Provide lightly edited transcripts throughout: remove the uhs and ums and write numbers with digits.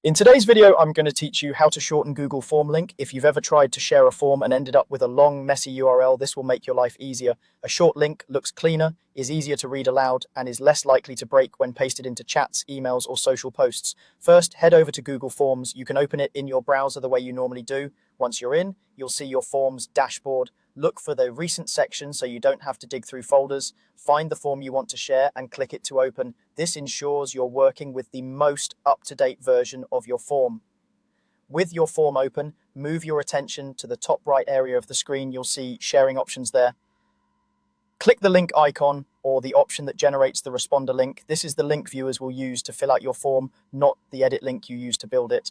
In today's video, I'm going to teach you how to shorten Google Form link. If you've ever tried to share a form and ended up with a long, messy URL, this will make your life easier. A short link looks cleaner, is easier to read aloud, and is less likely to break when pasted into chats, emails, or social posts. First, head over to Google Forms. You can open it in your browser the way you normally do. Once you're in, you'll see your Forms dashboard. Look for the recent section so you don't have to dig through folders. Find the form you want to share and click it to open. This ensures you're working with the most up-to-date version of your form. With your form open, move your attention to the top right area of the screen. You'll see sharing options there. Click the link icon or the option that generates the responder link. This is the link viewers will use to fill out your form, not the edit link you use to build it.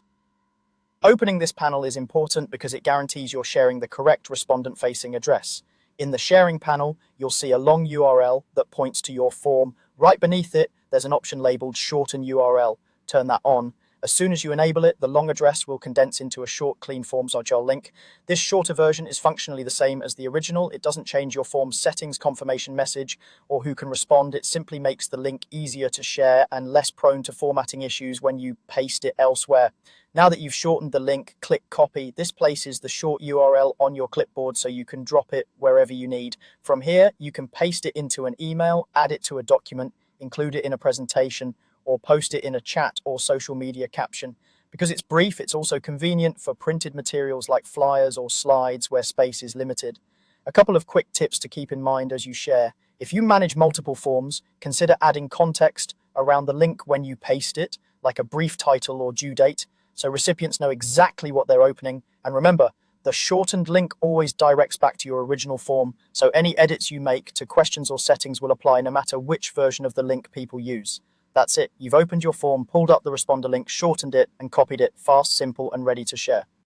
Opening this panel is important because it guarantees you're sharing the correct respondent-facing address. In the sharing panel, you'll see a long URL that points to your form. Right beneath it, there's an option labeled Shorten URL. Turn that on. As soon as you enable it, the long address will condense into a short, clean forms.jl link. This shorter version is functionally the same as the original. It doesn't change your form's settings, confirmation message, or who can respond. It simply makes the link easier to share and less prone to formatting issues when you paste it elsewhere. Now that you've shortened the link, click copy. This places the short URL on your clipboard so you can drop it wherever you need. From here, you can paste it into an email, add it to a document, include it in a presentation, or post it in a chat or social media caption. Because it's brief, it's also convenient for printed materials like flyers or slides where space is limited. A couple of quick tips to keep in mind as you share. If you manage multiple forms, consider adding context around the link when you paste it, like a brief title or due date, so recipients know exactly what they're opening. And remember, the shortened link always directs back to your original form, so any edits you make to questions or settings will apply no matter which version of the link people use. That's it. You've opened your form, pulled up the responder link, shortened it, and copied it. Fast, simple, and ready to share.